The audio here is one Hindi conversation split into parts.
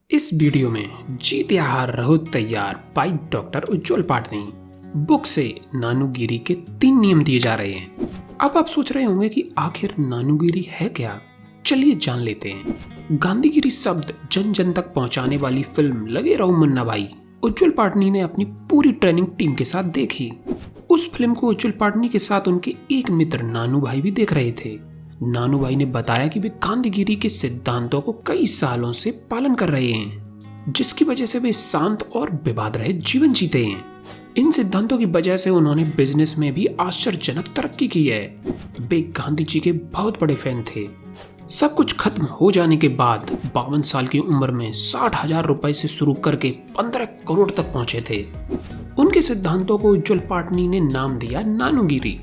इस वीडियो में जीत या हार रहो तैयार by doctor Ujjwal Patni book से नानुगिरी के 3 नियम दिए जा रहे हैं। अब आप सोच रहे होंगे कि आखिर नानुगिरी है क्या। चलिए जान लेते हैं। गांधीगिरी शब्द जन जन तक पहुंचाने वाली फिल्म लगे रहो मुन्ना भाई उज्जवल पाटनी ने अपनी पूरी ट्रेनिंग टीम के साथ देखी। उस फिल्म को उज्जवल पाटनी के साथ उनके एक मित्र नानू भाई भी देख रहे थे। नानू भाई ने बताया कि वे गांधीगिरी के सिद्धांतों को कई सालों से पालन कर रहे हैं, जिसकी वजह से वे शांत और विवाद रहित जीवन जीते हैं। इन सिद्धांतों की वजह से उन्होंने बिजनेस में भी आश्चर्यजनक तरक्की की है। वे गांधी जी के बहुत बड़े फैन थे। सब कुछ खत्म हो जाने के बाद 52 साल की उम्र में 60,000 रुपए से शुरू करके 15 करोड़ तक पहुंचे थे। उनके सिद्धांतों को उज्जवल पाटनी ने नाम दिया नानुगिरी।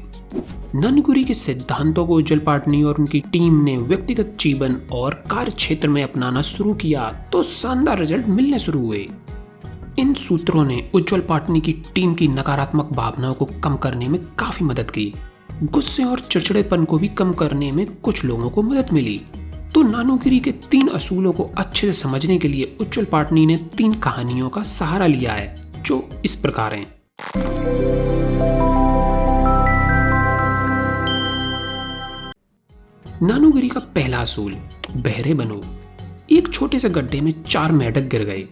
नानुगिरी के सिद्धांतों को उज्जवल पाटनी और उनकी टीम ने व्यक्तिगत जीवन और कार्य क्षेत्र में अपनाना शुरू किया तो शानदार रिजल्ट मिलने शुरू हुए। इन सूत्रों ने उज्जवल पाटनी की टीम की नकारात्मक भावनाओं को कम करने में काफी मदद की। गुस्से और चिड़चिड़ेपन को भी कम करने में कुछ लोगों को मदद मिली। तो नानुगिरी के 3 असूलों को अच्छे से समझने के लिए उज्जवल पाटनी ने 3 कहानियों का सहारा लिया है, जो इस प्रकार हैं। नानुगिरी का पहला असूल, बहरे बनो। एक छोटे से गड्ढे में 4 मेंढक गिर गए।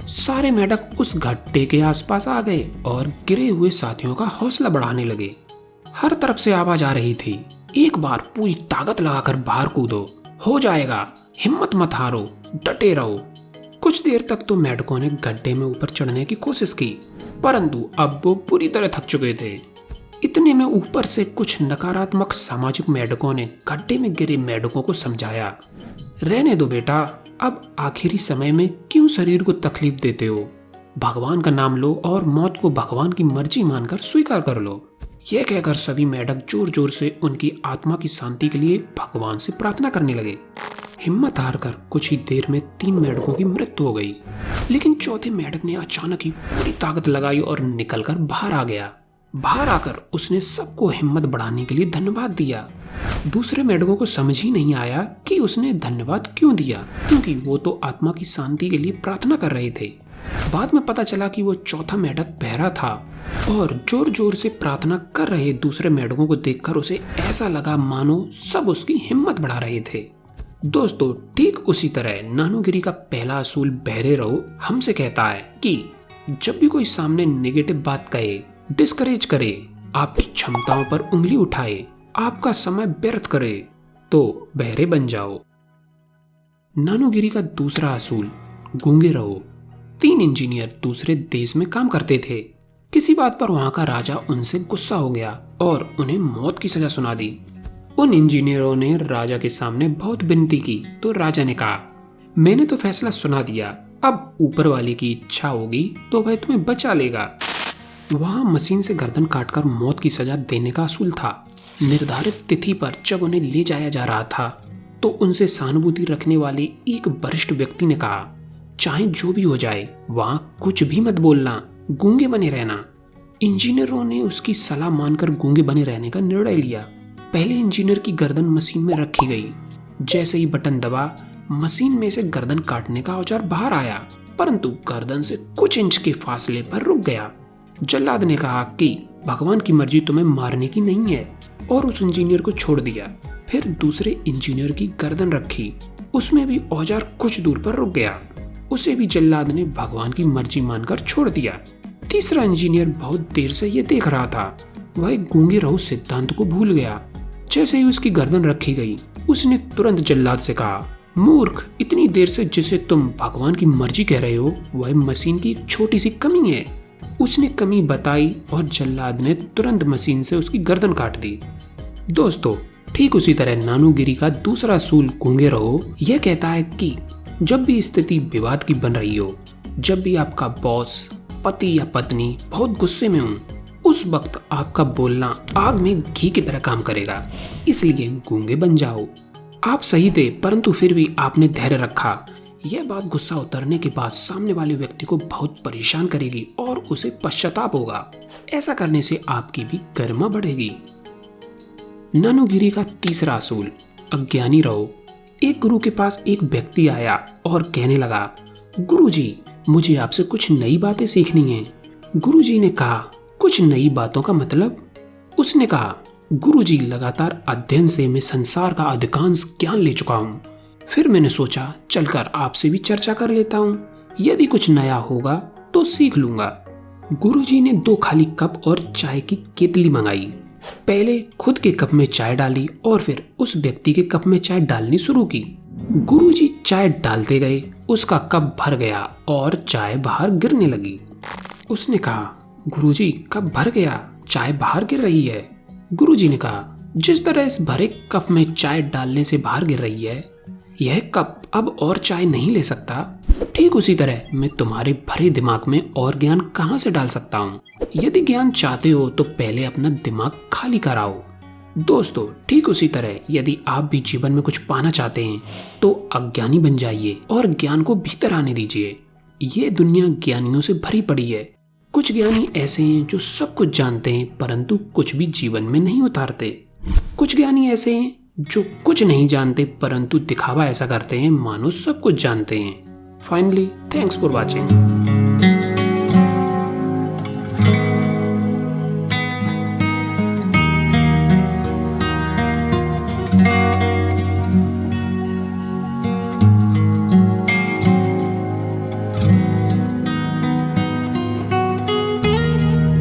सारे मेंढक उस गड्ढे के आसपास आ गए और गिरे हुए साथियों का हौसला बढ़ाने लगे। हर तरफ से आवाज आ रही थी, एक बार पूरी ताकत लगाकर बाहर कूदो, हो जाएगा, हिम्मत मत हारो, डटे रहो। कुछ देर तक तो मेंढकों ने गड्ढे में ऊपर चढ़ने की कोशिश की, परंतु अब वो पूरी तरह थक चुके थे। इतने में ऊपर से कुछ नकारात्मक सामाजिक मेंढकों ने गड्ढे में गिरे मेंढकों को समझाया, रहने दो बेटा, अब आखिरी समय में क्यों शरीर को तकलीफ देते हो। भगवान का नाम लो और मौत को भगवान की मर्जी मानकर स्वीकार कर लो। यह कहकर सभी मेंढक जोर जोर से उनकी आत्मा की शांति के लिए भगवान से प्रार्थना करने लगे। हिम्मत हारकर कुछ ही देर में 3 मेंढकों की मृत्यु हो गई, लेकिन चौथे मेंढक ने अचानक ही पूरी ताकत लगाई और निकलकर बाहर आ गया। बाहर आकर उसने सबको हिम्मत बढ़ाने के लिए धन्यवाद दिया। दूसरे मेंढकों को समझ ही नहीं आया कि उसने धन्यवाद क्यों दिया, क्योंकि वो तो आत्मा की शांति के लिए प्रार्थना कर रहे थे। बाद में पता चला कि वो चौथा मेंढक बहरा था और जोर जोर से प्रार्थना कर रहे दूसरे मेंढकों को देखकर उसे ऐसा लगा मानो सब उसकी हिम्मत बढ़ा रहे थे। दोस्तों, ठीक उसी तरह नानुगिरी का पहला असूल बहरे रहो हमसे कहता है कि जब भी कोई सामने नेगेटिव बात कहे, डिस्करेज करे, आपकी क्षमताओं पर उंगली उठाए, आपका समय व्यर्थ करे, तो बहरे बन जाओ। नानुगिरी का दूसरा असूल, गूंगे रहो। 3 इंजीनियर दूसरे देश में काम करते थे। किसी बात पर वहां का राजा उनसे गुस्सा हो गया और उन्हें मौत की सजा सुना दी। उन इंजीनियरों ने राजा के सामने बहुत विनती की तो राजा ने कहा, मैंने तो फैसला सुना दिया, अब ऊपर वाले की इच्छा होगी तो वह तुम्हें बचा लेगा। वहां मशीन से गर्दन काटकर मौत की सजा देने का असूल था। निर्धारित तिथि पर जब उन्हें ले जाया जा रहा था तो उनसे सहानुभूति रखने वाले एक वरिष्ठ व्यक्ति ने कहा, चाहे जो भी हो जाए वहां कुछ भी मत बोलना, गूंगे बने रहना। इंजीनियरों ने उसकी सलाह मानकर गूंगे बने रहने का निर्णय लिया। पहले इंजीनियर की गर्दन मशीन में रखी गई। जैसे ही बटन दबा, मशीन में से गर्दन काटने का औजार बाहर आया, परंतु गर्दन से कुछ इंच के फासले पर रुक गया। जल्लाद ने कहा कि भगवान की मर्जी तुम्हें मारने की नहीं है और उस इंजीनियर को छोड़ दिया। फिर दूसरे इंजीनियर की गर्दन रखी, उसमें भी औजार कुछ दूर पर रुक गया। उसे भी जल्लाद ने भगवान की मर्जी मानकर छोड़ दिया। तीसरा इंजीनियर बहुत देर से ये देख रहा था। वह गूंगे रहो सिद्धांत को भूल गया। जैसे ही उसकी गर्दन रखी गई, उसने तुरंत जल्लाद से कहा, मूर्ख, इतनी देर से जिसे तुम भगवान की मर्जी कह रहे हो वह मशीन की एक छोटी सी कमी है। उसने कमी बताई और जल्लाद ने तुरंत मशीन से उसकी गर्दन काट दी। दोस्तों, ठीक उसी तरह नानुगिरी का दूसरा असूल गूंगे रहो यह कहता है कि जब भी स्थिति विवाद की बन रही हो, जब भी आपका बॉस, पति या पत्नी बहुत गुस्से में हो, उस वक्त आपका बोलना आग में घी की तरह काम करेगा। इसलिए गूंगे बन जाओ। आप सही थे, परंतु फिर भी आपने धैर्य रखा। यह बात गुस्सा उतरने के बाद सामने वाले व्यक्ति को बहुत परेशान करेगी और उसे पश्चाताप होगा। ऐसा करने से आपकी भी गरिमा बढ़ेगी। नानुगिरी का तीसरा असूल, अज्ञानी रहो। एक गुरु के पास एक व्यक्ति आया और कहने लगा, गुरुजी, मुझे आपसे कुछ नई बातें सीखनी हैं। गुरुजी ने कहा, कुछ नई बातों का मतलब? उसने कहा, गुरुजी, लगातार अध्ययन से मैं संसार का अधिकांश ज्ञान ले चुका हूँ। फिर मैंने सोचा चलकर आपसे भी चर्चा कर लेता हूँ। यदि कुछ नया होगा तो सीख लूंगा। गुरुजी ने 2 खाली कप और चाय की केतली मंगाई। पहले खुद के कप में चाय डाली और फिर उस व्यक्ति के कप में चाय डालनी शुरू की। गुरुजी चाय डालते गए, उसका कप भर गया और चाय बाहर गिरने लगी। उसने कहा, गुरुजी, कप भर गया, चाय बाहर गिर रही है। गुरुजी ने कहा, जिस तरह इस भरे कप में चाय डालने से बाहर गिर रही है, यह कप अब और चाय नहीं ले सकता। ठीक उसी तरह मैं तुम्हारे भरे दिमाग में और ज्ञान कहाँ से डाल सकता हूँ? यदि ज्ञान चाहते हो तो पहले अपना दिमाग खाली कराओ। दोस्तों, ठीक उसी तरह यदि आप भी जीवन में कुछ पाना चाहते हैं तो अज्ञानी बन जाइए और ज्ञान को भीतर आने दीजिए। ये दुनिया ज्ञानियों से भरी पड़ी है। कुछ ज्ञानी ऐसे हैं जो सब कुछ जानते हैं परंतु कुछ भी जीवन में नहीं उतारते। कुछ ज्ञानी ऐसे हैं जो कुछ नहीं जानते परंतु दिखावा ऐसा करते हैं मानो सब कुछ जानते हैं। Finally, thanks for watching.